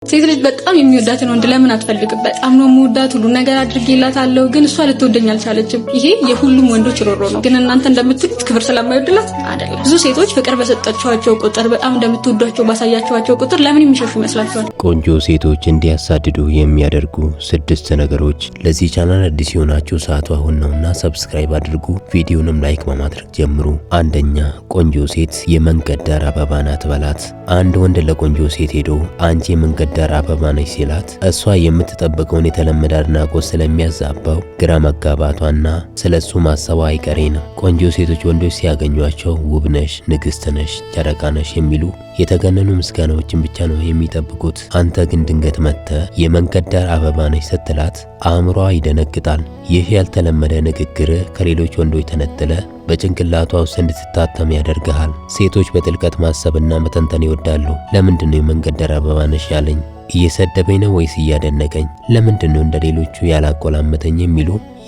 ሴት ልጅ በጣም የሚወዳትን ወንድ ለምን አትፈልግም? በጣም ነው የምወዳት፣ ሁሉ ነገር አድርጌላታለሁ፣ ግን እሷ ልትወደኝ አልቻለችም። ይሄ የሁሉም ወንዶች ሮሮ ነው። ግን እናንተ እንደምትሉት ክብር ስለማይወድላት አይደለም። ብዙ ሴቶች ፍቅር በሰጣቸዋቸው ቁጥር፣ በጣም እንደምትወዷቸው ባሳያቸዋቸው ቁጥር ለምን የሚሸሹ ይመስላችኋል? ቆንጆ ሴቶች እንዲያሳድዱ የሚያደርጉ 6 ነገሮች። ለዚህ ቻናል አዲስ የሆናችሁ ሰዓቱ አሁን ነውና ሰብስክራይብ አድርጉ፣ ቪዲዮንም ላይክ በማድረግ ጀምሩ። አንደኛ፣ ቆንጆ ሴት የመንገድ ዳር አበባ ናት በላት። አንድ ወንድ ለቆንጆ ሴት ሄዶ አንቺ የመንገድ ዳር አበባ ነች ሲላት እሷ የምትጠብቀውን የተለመደ አድናቆት ስለሚያዛባው ግራ መጋባቷና ስለሱ ማሰቧ አይቀሬ ነው። ቆንጆ ሴቶች ወንዶች ሲያገኟቸው ውብ ነሽ፣ ንግስት ነሽ፣ ጨረቃ ነሽ የሚሉ የተገነኑ ምስጋናዎችን ብቻ ነው የሚጠብቁት። አንተ ግን ድንገት መጥተህ የመንገድ ዳር አበባ ነች ስትላት አእምሯ ይደነግጣል። ይህ ያልተለመደ ንግግር ከሌሎች ወንዶች ተነጥለ በጭንቅላቷ ውስጥ እንድትታተም ያደርግሃል። ሴቶች በጥልቀት ማሰብና መተንተን ይወዳሉ። ለምንድነው የመንገድ ዳር አበባ ነሽ ያለኝ? እየሰደበኝ ነው ወይስ እያደነቀኝ? ለምንድነው እንደሌሎቹ ያላቆላመተኝ?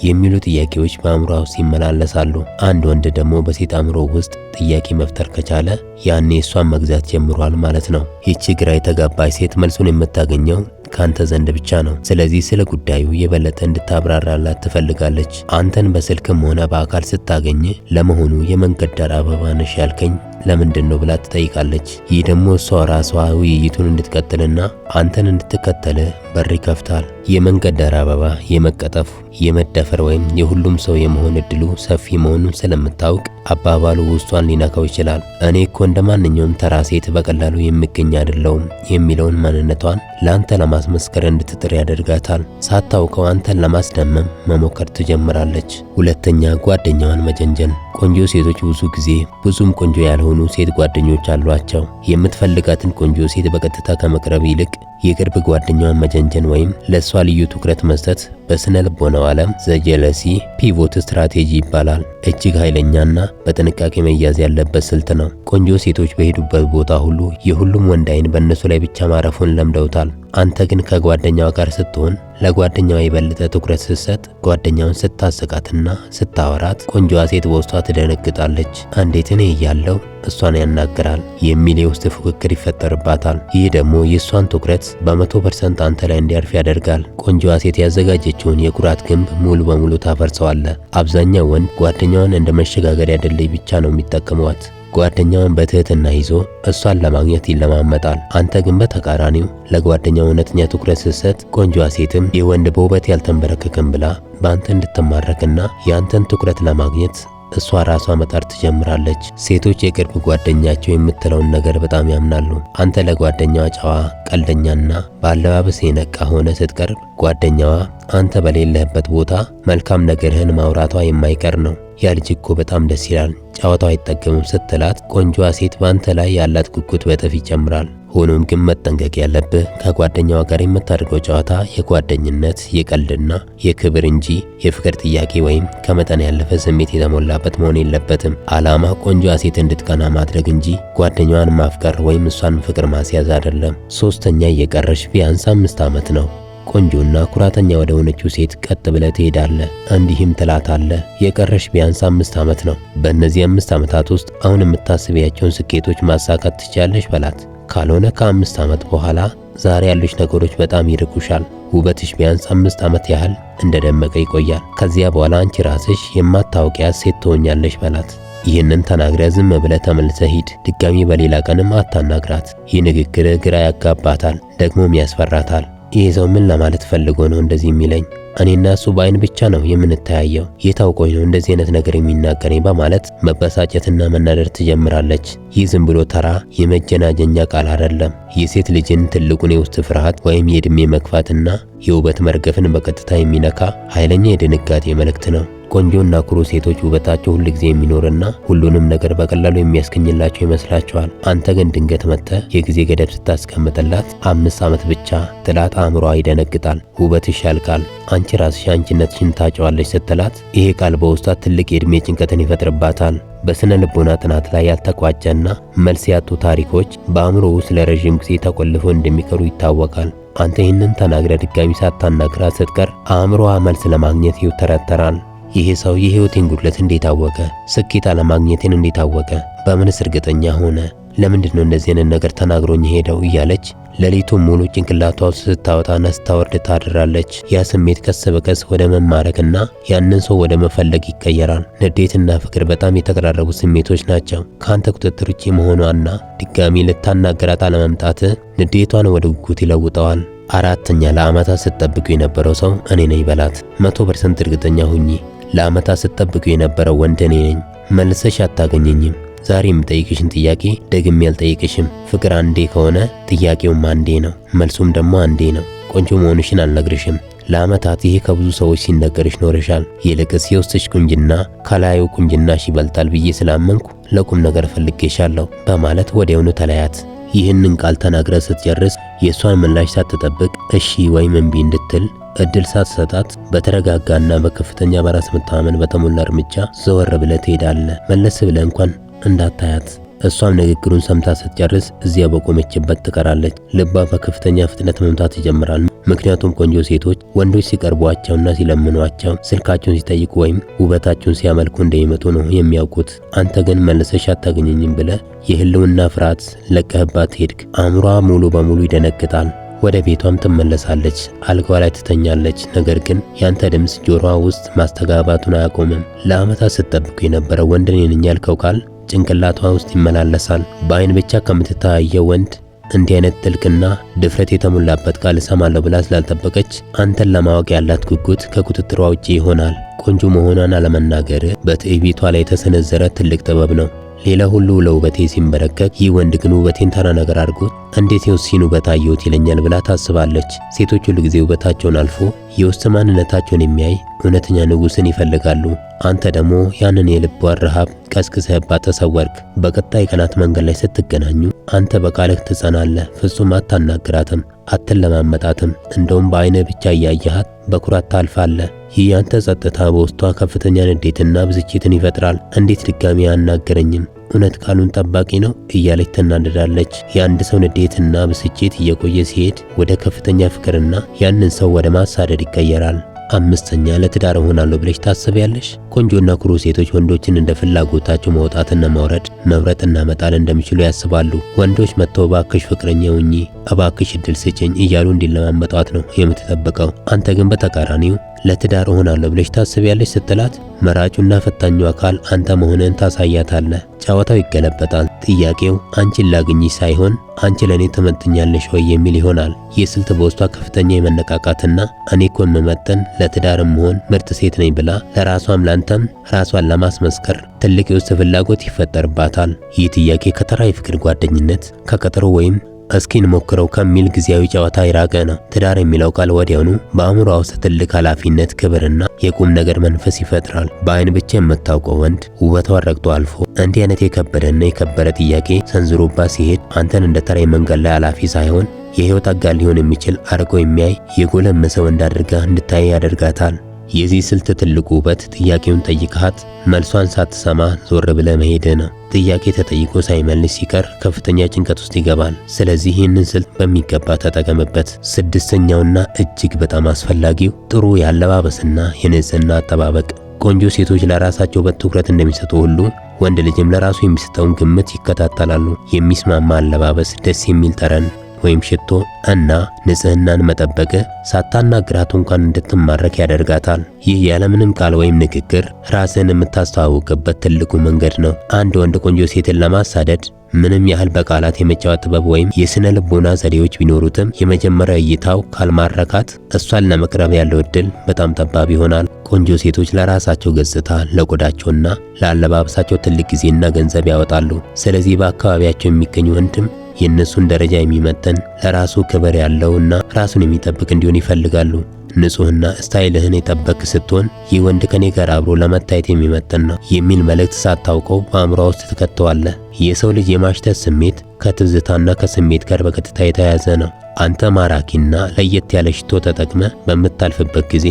የሚሉ ጥያቄዎች በአእምሮ ውስጥ ይመላለሳሉ። አንድ ወንድ ደግሞ በሴት አእምሮ ውስጥ ጥያቄ መፍጠር ከቻለ ያኔ እሷን መግዛት ጀምሯል ማለት ነው። ይቺ ግራ የተጋባች ሴት መልሱን የምታገኘው ካንተ ዘንድ ብቻ ነው። ስለዚህ ስለ ጉዳዩ የበለጠ እንድታብራራላት ትፈልጋለች። አንተን በስልክም ሆነ በአካል ስታገኝ ለመሆኑ የመንገድ ዳር አበባ ነሽ ያልከኝ ለምንድን ነው ብላ ትጠይቃለች። ይህ ደግሞ እሷ ራሷ ውይይቱን እንድትቀጥልና አንተን እንድትከተል በር ይከፍታል። የመንገድ ዳር አበባ የመቀጠፍ፣ የመደፈር ወይም የሁሉም ሰው የመሆን እድሉ ሰፊ መሆኑን ስለምታውቅ አባባሉ ውስጧን ሊነካው ይችላል። እኔ እኮ እንደማንኛውም ተራ ሴት በቀላሉ የምገኝ አይደለሁም የሚለውን ማንነቷን ለአንተ ለማስመስከር እንድትጥር ያደርጋታል። ሳታውቀው አንተን ለማስደመም መሞከር ትጀምራለች። ሁለተኛ፣ ጓደኛዋን መጀንጀን። ቆንጆ ሴቶች ብዙ ጊዜ ብዙም ቆንጆ ያልሆኑ ሴት ጓደኞች አሏቸው። የምትፈልጋትን ቆንጆ ሴት በቀጥታ ከመቅረብ ይልቅ የቅርብ ጓደኛዋን መጀንጀን ወይም ለሷ ልዩ ትኩረት መስጠት በስነ ልቦናው ዓለም ዘጀለሲ ፒቮት ስትራቴጂ ይባላል። እጅግ ኃይለኛና በጥንቃቄ መያዝ ያለበት ስልት ነው። ቆንጆ ሴቶች በሄዱበት ቦታ ሁሉ የሁሉም ወንድ አይን በእነሱ ላይ ብቻ ማረፉን ለምደውታል። አንተ ግን ከጓደኛዋ ጋር ስትሆን ለጓደኛዋ የበለጠ ትኩረት ስትሰጥ፣ ጓደኛውን ስታሰቃትና ስታወራት ቆንጆዋ ሴት በውስጧ ትደነግጣለች። እንዴት እኔ እያለሁ እሷን ያናግራል የሚል የውስጥ ፉክክር ይፈጠርባታል። ይህ ደግሞ የእሷን ትኩረት በ100% አንተ ላይ እንዲያርፍ ያደርጋል። ቆንጆዋ ሴት ያዘጋጀችውን የኩራት ግንብ ሙሉ በሙሉ ታፈርሰዋለህ። አብዛኛው ወንድ ጓደኛዋን እንደ መሸጋገሪያ ድልድይ ብቻ ነው የሚጠቀሟት። ጓደኛውን በትህትና ይዞ እሷን ለማግኘት ይለማመጣል። አንተ ግን በተቃራኒው ለጓደኛው እውነተኛ ትኩረት ስትሰጥ ቆንጆዋ ሴትም የወንድ በውበት ያልተንበረከከም ብላ በአንተ እንድትማረክና የአንተን ትኩረት ለማግኘት እሷ ራሷ መጣር ትጀምራለች። ሴቶች የቅርብ ጓደኛቸው የምትለውን ነገር በጣም ያምናሉ። አንተ ለጓደኛዋ ጨዋ፣ ቀልደኛና በአለባበስ የነቃ ሆነ ስትቀርብ ጓደኛዋ አንተ በሌለህበት ቦታ መልካም ነገርህን ማውራቷ የማይቀር ነው። ያ ልጅ እኮ በጣም ደስ ይላል፣ ጨዋታው አይጠገምም ስትላት ቆንጆዋ ሴት በአንተ ላይ ያላት ጉጉት በጥፍ ይጨምራል። ሆኖም ግን መጠንቀቅ ያለብህ ከጓደኛዋ ጋር የምታደርገው ጨዋታ የጓደኝነት፣ የቀልድና የክብር እንጂ የፍቅር ጥያቄ ወይም ከመጠን ያለፈ ስሜት የተሞላበት መሆን የለበትም። ዓላማ ቆንጆዋ ሴት እንድትቀና ማድረግ እንጂ ጓደኛዋን ማፍቀር ወይም እሷን ፍቅር ማስያዝ አይደለም። ሶስተኛ፣ የቀረሽ ቢያንስ 5 ዓመት ነው። ቆንጆና ኩራተኛ ወደ ሆነችው ሴት ቀጥ ብለህ ትሄዳለህ። እንዲህም ትላታለህ፣ የቀረሽ ቢያንስ 5 ዓመት ነው። በእነዚህ 5 ዓመታት ውስጥ አሁን የምታስቢያቸውን ስኬቶች ማሳካት ትችያለሽ በላት። ካልሆነ ከ5 ዓመት በኋላ ዛሬ ያሉሽ ነገሮች በጣም ይርቁሻል። ውበትሽ ቢያንስ 5 ዓመት ያህል እንደደመቀ ይቆያል። ከዚያ በኋላ አንቺ ራስሽ የማታውቂያት ሴት ትሆኛለሽ በላት። ይህንን ተናግረ ዝም ብለህ ተመልሰህ ሂድ። ድጋሚ በሌላ ቀንም አታናግራት። ይህ ንግግር ግራ ያጋባታል፣ ደግሞም ያስፈራታል። ይህ ሰው ምን ለማለት ፈልጎ ነው እንደዚህ የሚለኝ? እኔና እሱ በአይን ብቻ ነው የምንተያየው። የታውቆኝ ነው እንደዚህ አይነት ነገር የሚናገረኝ በማለት መበሳጨትና መናደር ትጀምራለች። ይህ ዝም ብሎ ተራ የመጀናጀኛ ቃል አይደለም። የሴት ልጅን ትልቁን የውስጥ ፍርሃት ወይም የዕድሜ መግፋትና የውበት መርገፍን በቀጥታ የሚነካ ኃይለኛ የድንጋጤ መልእክት ነው። ቆንጆና ኩሩ ሴቶች ውበታቸው ሁል ጊዜ የሚኖርና ሁሉንም ነገር በቀላሉ የሚያስገኝላቸው ይመስላቸዋል። አንተ ግን ድንገት መጥተህ የጊዜ ገደብ ስታስቀምጥላት 5 ዓመት ብቻ ትላት አእምሯ ይደነግጣል። ውበትሽ ያልቃል፣ አንቺ ራስሽ አንቺነትሽን ታጨዋለሽ ስትላት ይሄ ቃል በውስጧ ትልቅ የዕድሜ ጭንቀትን ይፈጥርባታል። በስነ ልቦና ጥናት ላይ ያልተቋጨና መልስ ያጡ ታሪኮች በአእምሮ ውስጥ ለረዥም ጊዜ ተቆልፈው እንደሚቀሩ ይታወቃል። አንተ ይህንን ተናግረ ድጋሚ ሳታናግራት ስትቀር አእምሮዋ መልስ ለማግኘት ይውተረተራል። ይሄ ሰው የህይወቴን ጉድለት እንዴት አወቀ? ስኬት አለማግኘቴን እንዴት አወቀ? በምንስ እርግጠኛ ሆነ? ለምንድነው እንደዚህ አይነት ነገር ተናግሮኝ ሄደው እያለች ሌሊቱን ሙሉ ጭንቅላቷ ውስጥ ስታወጣና ስታወርድ ታድራለች። ያ ስሜት ቀስ በቀስ ወደ መማረክና ያንን ሰው ወደ መፈለግ ይቀየራል። ንዴትና ፍቅር በጣም የተቀራረቡ ስሜቶች ናቸው። ከአንተ ቁጥጥር ውጪ መሆኗና ድጋሚ ልታናገራት አለመምጣት ንዴቷን ወደ ጉጉት ይለውጠዋል። አራተኛ ለአመታት ስትጠብቁ የነበረው ሰው እኔ ነኝ በላት። 100% እርግጠኛ ሁኚ። ለአመታት ስትጠብቁ የነበረው ወንድ እኔ ነኝ። መልሰሽ አታገኘኝም። ዛሬ የምጠይቅሽን ጥያቄ ደግሜ አልጠይቅሽም። ፍቅር አንዴ ከሆነ ጥያቄውም አንዴ ነው፣ መልሱም ደግሞ አንዴ ነው። ቆንጆ መሆንሽን አልነግርሽም። ለአመታት ይሄ ከብዙ ሰዎች ሲነገርሽ ኖረሻል። ይልቅስ የውስጥሽ ቁንጅና ከላዩ ቁንጅናሽ ይበልጣል ብዬ ስላመንኩ ለቁም ነገር ፈልጌሻለሁ በማለት ወዲያውኑ ተለያት። ይህንን ቃል ተናግረ ስትጨርስ የእሷን ምላሽ ሳትጠብቅ እሺ ወይም እምቢ እንድትል እድል ሳትሰጣት በተረጋጋና በከፍተኛ በራስ መተማመን በተሞላ እርምጃ ዘወር ብለህ ትሄዳለህ። መለስ ብለህ እንኳን እንዳታያት። እሷም ንግግሩን ሰምታ ስትጨርስ እዚያ በቆመችበት ትቀራለች። ልቧ በከፍተኛ ፍጥነት መምታት ይጀምራል። ምክንያቱም ቆንጆ ሴቶች ወንዶች ሲቀርቧቸውና ሲለምኗቸው፣ ስልካቸውን ሲጠይቁ ወይም ውበታቸውን ሲያመልኩ እንደሚመጡ ነው የሚያውቁት። አንተ ግን መልሰሽ አታገኘኝም ብለህ የህልውና ፍርሃት ለቀህባት ሄድክ። አእምሯ ሙሉ በሙሉ ይደነግጣል። ወደ ቤቷም ትመለሳለች። አልጋዋ ላይ ትተኛለች። ነገር ግን ያንተ ድምፅ ጆሮዋ ውስጥ ማስተጋባቱን አያቆምም። ለአመታት ስትጠብቁ የነበረው ወንድ እኔ ነኝ ያልከው ቃል ጭንቅላቷ ውስጥ ይመላለሳል። በአይን ብቻ ከምትታየው ወንድ እንዲህ አይነት ጥልቅና ድፍረት የተሞላበት ቃል እሰማለሁ ብላ ስላልጠበቀች አንተን ለማወቅ ያላት ጉጉት ከቁጥጥሯ ውጪ ይሆናል። ቆንጆ መሆኗን አለመናገር በትዕቢቷ ላይ የተሰነዘረ ትልቅ ጥበብ ነው። ሌላ ሁሉ ለውበቴ ሲንበረከክ ይህ ወንድ ግን ውበቴን ተራ ነገር አድርጎት እንዴት የውስን ውበት አየሁት ይለኛል ብላ ታስባለች። ሴቶች ሁሉ ጊዜ ውበታቸውን አልፎ የውስጥ ማንነታቸውን የሚያይ እውነተኛ ንጉስን ይፈልጋሉ። አንተ ደግሞ ያንን የልቧ ረሃብ ቀስቅሰህባት ተሰወርክ። በቀጣይ ቀናት መንገድ ላይ ስትገናኙ አንተ በቃልህ ትጸናለህ። ፍጹም አታናግራትም፣ አትለማመጣትም። እንደውም በአይንህ ብቻ እያየሃት በኩራት ታልፋለህ። ይህ ያንተ ጸጥታ በውስጧ ከፍተኛ ንዴትና ብስጭትን ይፈጥራል። እንዴት ድጋሚ አናገረኝም? እውነት ቃሉን ጠባቂ ነው እያለች ትናደዳለች። የአንድ ሰው ንዴትና ብስጭት እየቆየ ሲሄድ ወደ ከፍተኛ ፍቅርና ያንን ሰው ወደ ማሳደድ ይቀየራል። አምስተኛ ለትዳር እሆናለሁ ብለሽ ታስቢያለሽ? ቆንጆና ኩሩ ሴቶች ወንዶችን እንደ ፍላጎታቸው መውጣትና ማውረድ፣ መብረጥና መጣል እንደሚችሉ ያስባሉ። ወንዶች መጥተው እባክሽ ፍቅረኛ ሁኚ፣ እባክሽ እድል ስጭኝ እያሉ እንዲለማመጧት ነው የምትጠብቀው። አንተ ግን በተቃራኒው ለትዳር እሆናለሁ ብለሽ ታስቢያለሽ ስትላት መራጩና ፈታኙ አካል አንተ መሆንህን ታሳያታለህ። ጨዋታው ይገለበጣል። ጥያቄው አንቺን ላግኝሽ ሳይሆን አንቺ ለኔ ትመጥኛለሽ ወይ የሚል ይሆናል። ይህ ስልት በውስጧ ከፍተኛ የመነቃቃትና እኔ እኮ የምመጥን ለትዳርም መሆን ምርጥ ሴት ነኝ ብላ ለራሷም ላንተም ራሷን ለማስመስከር ትልቅ የውስጥ ፍላጎት ይፈጠርባታል። ይህ ጥያቄ ከተራ የፍቅር ጓደኝነት ከቀጠሮ ወይም እስኪ እንሞክረው ከሚል ጊዜያዊ ጨዋታ የራቀ ነው። ትዳር የሚለው ቃል ወዲያውኑ በአእምሯ ውስጥ ትልቅ ኃላፊነት፣ ክብርና የቁም ነገር መንፈስ ይፈጥራል። በአይን ብቻ የምታውቀው ወንድ ውበቷ ረግጦ አልፎ እንዲህ አይነት የከበደና የከበረ ጥያቄ ሰንዝሮባት ሲሄድ አንተን እንደ ተራ መንገድ ላይ ኃላፊ ሳይሆን የህይወት አጋር ሊሆን የሚችል አርቆ የሚያይ የጎለመሰ ወንድ አድርጋ እንድታይ ያደርጋታል። የዚህ ስልት ትልቁ ውበት ጥያቄውን ጠይቀሃት መልሷን ሳትሰማ ዞር ብለህ መሄድ ነው። ጥያቄ ተጠይቆ ሳይመልስ ሲቀር ከፍተኛ ጭንቀት ውስጥ ይገባል። ስለዚህ ይህንን ስልት በሚገባ ተጠቀምበት። ስድስተኛውና እጅግ በጣም አስፈላጊው ጥሩ የአለባበስና የንጽህና አጠባበቅ። ቆንጆ ሴቶች ለራሳቸው በትኩረት እንደሚሰጡ ሁሉ ወንድ ልጅም ለራሱ የሚሰጠውን ግምት ይከታተላሉ። የሚስማማ አለባበስ፣ ደስ የሚል ጠረን ወይም ሽቶ እና ንጽህናን መጠበቅ ሳታናግራት እንኳን እንድትማረክ ያደርጋታል። ይህ ያለምንም ቃል ወይም ንግግር ራስን የምታስተዋውቅበት ትልቁ መንገድ ነው። አንድ ወንድ ቆንጆ ሴትን ለማሳደድ ምንም ያህል በቃላት የመጫወት ጥበብ ወይም የስነ ልቦና ዘዴዎች ቢኖሩትም የመጀመሪያ እይታው ካልማረካት እሷን ለመቅረብ ያለው እድል በጣም ጠባብ ይሆናል። ቆንጆ ሴቶች ለራሳቸው ገጽታ፣ ለቆዳቸውና ለአለባበሳቸው ትልቅ ጊዜና ገንዘብ ያወጣሉ። ስለዚህ በአካባቢያቸው የሚገኙ ወንድም የእነሱን ደረጃ የሚመጥን ለራሱ ክብር ያለውና ራሱን የሚጠብቅ እንዲሆን ይፈልጋሉ። ንጹህና ስታይልህን የጠበቅ ስትሆን ይህ ወንድ ከኔ ጋር አብሮ ለመታየት የሚመጥን ነው የሚል መልእክት ሳታውቀው በአእምሯ ውስጥ ትከተዋለህ። የሰው ልጅ የማሽተት ስሜት ከትዝታና ከስሜት ጋር በቀጥታ የተያያዘ ነው። አንተ ማራኪና ለየት ያለ ሽቶ ተጠቅመ በምታልፍበት ጊዜ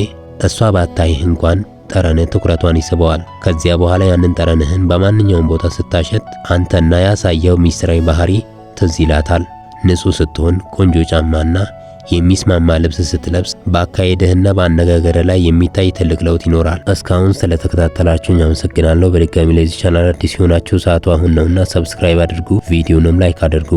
እሷ ባታይህ እንኳን ጠረንህ ትኩረቷን ይስበዋል። ከዚያ በኋላ ያንን ጠረንህን በማንኛውም ቦታ ስታሸት አንተና ያሳየው ሚስጥራዊ ባህሪ ትዝ ይላታል። ንጹህ ስትሆን ቆንጆ ጫማና የሚስማማ ልብስ ስትለብስ በአካሄድህና በአነጋገር ላይ የሚታይ ትልቅ ለውጥ ይኖራል። እስካሁን ስለተከታተላችሁኝ አመሰግናለሁ። በድጋሚ ለዚህ ቻናል አዲስ የሆናችሁ ሰዓቱ አሁን ነውና ሰብስክራይብ አድርጉ፣ ቪዲዮንም ላይክ አድርጉ።